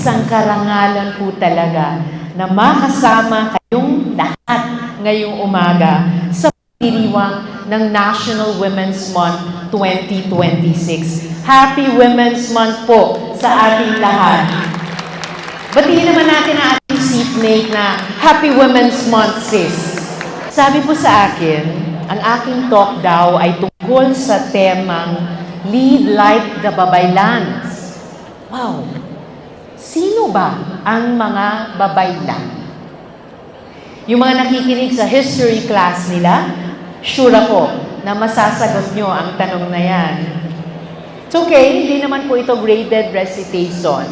isang karangalan po talaga na makasama kayong lahat ngayong umaga sa pagdiriwang ng National Women's Month 2026. Happy Women's Month po sa ating lahat. Batiin naman natin ang ating seatmate na Happy Women's Month, sis. Sabi po sa akin, ang aking talk daw ay tungkol sa temang Lead Like the Babaylans. Wow! Sino ba ang mga babaylan? Yung mga nakikinig sa history class nila, sure ako na masasagot nyo ang tanong na yan. It's okay, hindi naman po ito graded recitation.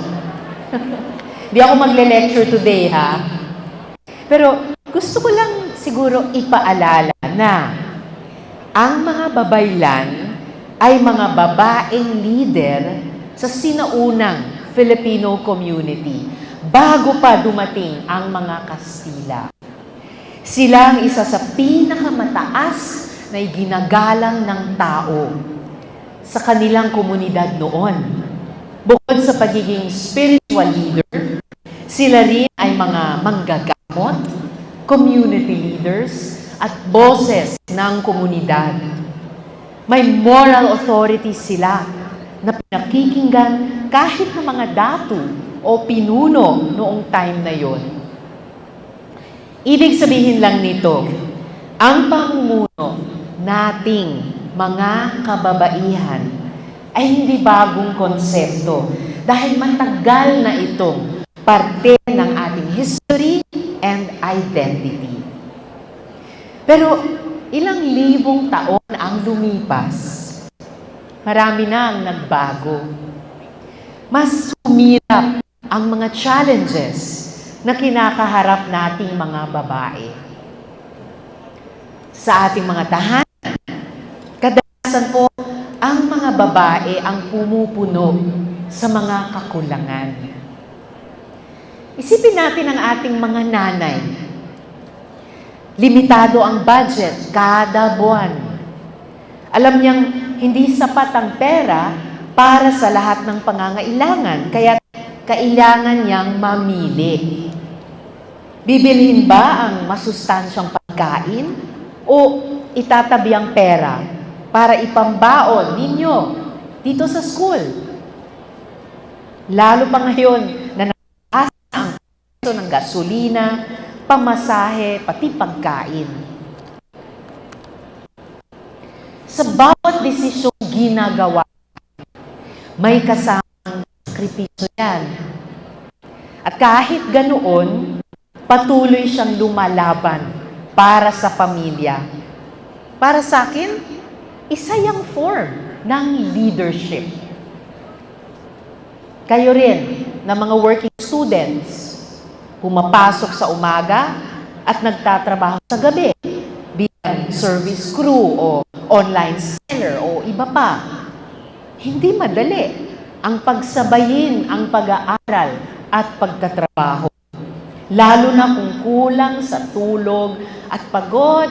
Hindi ako magle-lecture today, ha? Pero gusto ko lang siguro ipaalala na ang mga babaylan ay mga babaeng leader sa sinaunang Filipino community bago pa dumating ang mga Kastila. Sila ang isa sa pinakamataas na ginagalang ng tao sa kanilang komunidad noon. Bukod sa pagiging spiritual leader, sila rin ay mga manggagamot, community leaders, at boses ng komunidad. May moral authority sila na pinakikinggan kahit ng mga datu o pinuno noong time na yon. Ibig sabihin lang nito, ang pamumuno nating mga kababaihan ay hindi bagong konsepto dahil matagal na itong parte ng ating history and identity. Pero ilang libong taon ang lumipas, marami na ang nagbago. Mas sumirap ang mga challenges na kinakaharap nating mga babae. Sa ating mga tahanan, kadalasan po, ang mga babae ang pumupuno sa mga kakulangan. Isipin natin ang ating mga nanay. Limitado ang budget kada buwan. Alam niyang hindi sapat ang pera para sa lahat ng pangangailangan, kaya kailangan niyang mamili. Bibilhin ba ang masustansyang pagkain o itatabi ang pera para ipambaon ninyo dito sa school? Lalo pa ngayon na nataas ang presyo ng gasolina, pamasahe, pati pagkain. Sa bawat desisyong ginagawa, may kasamang sakripisyo yan. At kahit ganoon, patuloy siyang lumalaban para sa pamilya. Para sa akin, isa yung form ng leadership. Kayo rin, na mga working students, pumapasok sa umaga at nagtatrabaho sa gabi bilang service crew o online seller o iba pa. Hindi madali ang pagsabayin ang pag-aaral at pagtatrabaho. Lalo na kung kulang sa tulog at pagod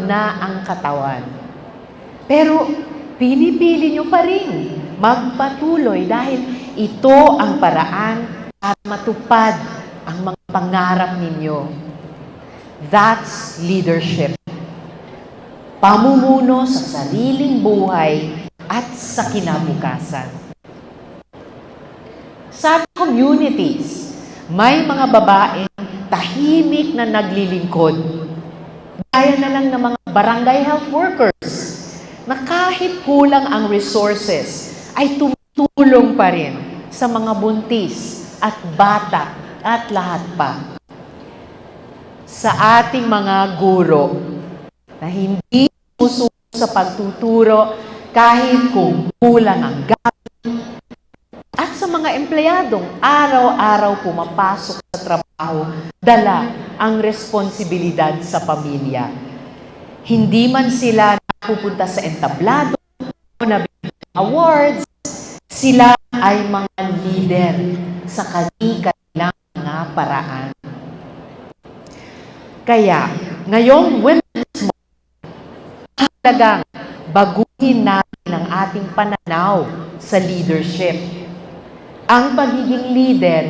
na ang katawan. Pero pinipili nyo pa rin magpatuloy dahil ito ang paraan para matupad ang mga pangarap ninyo. That's leadership. Pamumuno sa sariling buhay at sa kinabukasan. Sa communities, may mga babaeng tahimik na naglilingkod. Gaya na lang ng mga barangay health workers na kahit kulang ang resources ay tumutulong pa rin sa mga buntis at bata at lahat pa. Sa ating mga guro na hindi susunod sa pagtuturo kahit kung kulang ang gamit, at sa mga empleyadong araw-araw pumapasok sa trabaho, dala ang responsibilidad sa pamilya. Hindi man sila napupunta sa entablado o nabibigyan ng awards, sila ay mga leader sa kanilang mga paraan. Kaya, ngayong Women's Month, halagang baguhin natin ang ating pananaw sa leadership. Ang pagiging leader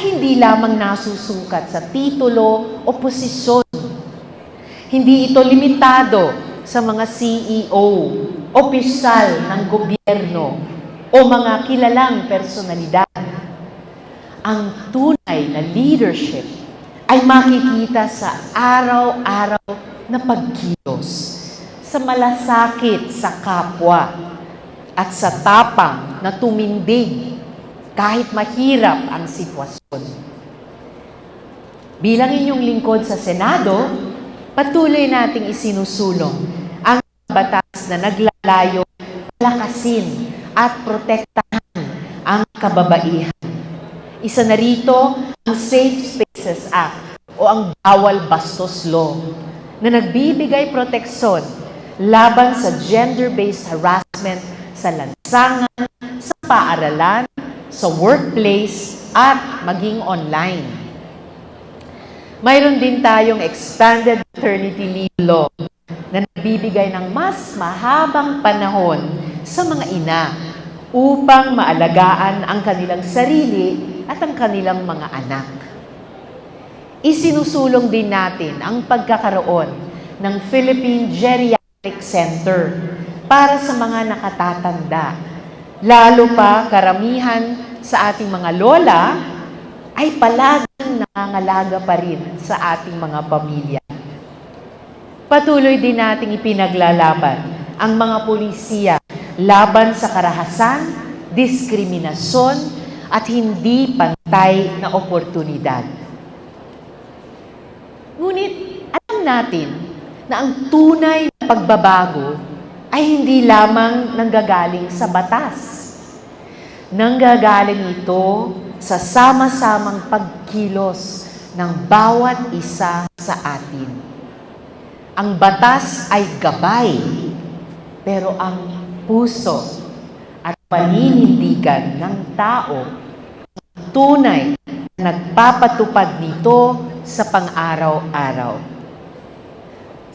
ay hindi lamang nasusukat sa titulo o posisyon. Hindi ito limitado sa mga CEO, opisyal ng gobyerno, o mga kilalang personalidad. Ang tunay na leadership ay makikita sa araw-araw na pagkilos, sa malasakit sa kapwa, at sa tapang na tumindig kahit mahirap ang sitwasyon. Bilang inyong lingkod sa Senado, patuloy nating isinusulong ang batas na naglalayo palakasin at protektahan ang kababaihan. Isa na rito ang Safe Spaces Act o ang Bawal Bastos Law na nagbibigay proteksyon laban sa gender-based harassment sa lansangan, sa paaralan, sa workplace, at maging online. Mayroon din tayong Expanded Maternity Leave Law na nagbibigay ng mas mahabang panahon sa mga ina upang maalagaan ang kanilang sarili at ang kanilang mga anak. Isinusulong din natin ang pagkakaroon ng Philippine Geriatric Center para sa mga nakatatanda. Lalo pa karamihan sa ating mga lola ay palaging nangangalaga pa rin sa ating mga pamilya. Patuloy din nating ipinaglalaban ang mga pulisiya laban sa karahasan, diskriminasyon, at hindi pantay na oportunidad. Ngunit alam natin na ang tunay na pagbabago ay hindi lamang nanggagaling sa batas. Nanggagaling ito sa sama-samang pagkilos ng bawat isa sa atin. Ang batas ay gabay, pero ang puso at paninindigan ng tao tunay na nagpapatupad nito sa pang-araw-araw.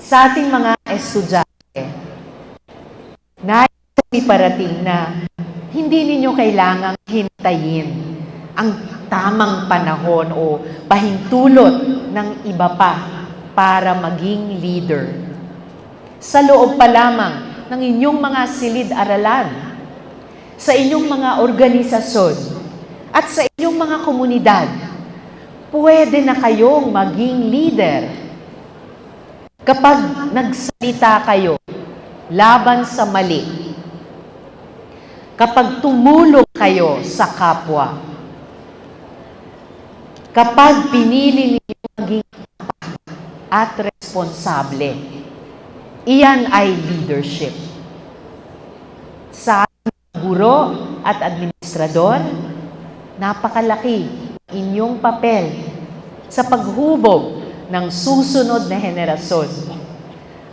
Sa ating mga estudyante, naiparating na hindi ninyo kailangang hintayin ang tamang panahon o pahintulot ng iba pa para maging leader. Sa loob pa lamang ng inyong mga silid-aralan, sa inyong mga organisasyon, at sa inyong mga komunidad, pwede na kayong maging leader. Kapag nagsalita kayo laban sa mali, kapag tumulong kayo sa kapwa, kapag pinili ninyo maging tapat at responsable, iyan ay leadership. Sa guro at administrador, napakalaki inyong papel sa paghubog ng susunod na henerasyon.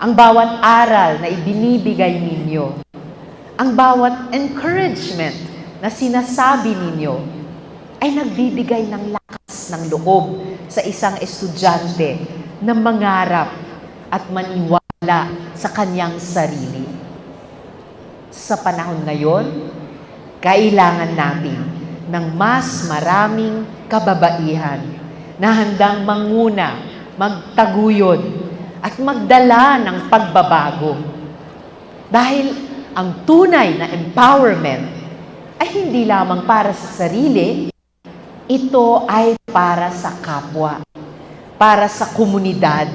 Ang bawat aral na ibinibigay ninyo, ang bawat encouragement na sinasabi ninyo, ay nagbibigay ng lakas ng loob sa isang estudyante na mangarap at maniwala sa kanyang sarili. Sa panahon ngayon, kailangan natin ng mas maraming kababaihan na handang manguna, magtaguyod, at magdala ng pagbabago. Dahil ang tunay na empowerment ay hindi lamang para sa sarili, ito ay para sa kapwa, para sa komunidad,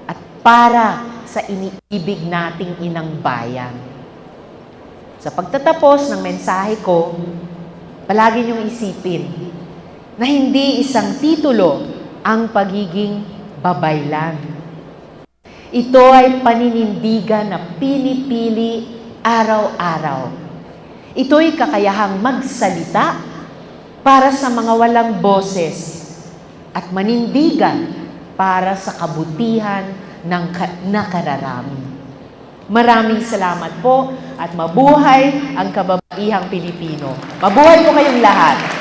at para sa iniibig nating inang bayan. Sa pagtatapos ng mensahe ko, palagi niyong isipin na hindi isang titulo ang pagiging babaylan. Ito ay paninindigan na pinipili araw-araw. Ito'y kakayahang magsalita para sa mga walang boses at manindigan para sa kabutihan ng nakararami. Maraming salamat po at mabuhay ang kababaihang Pilipino. Mabuhay po kayong lahat.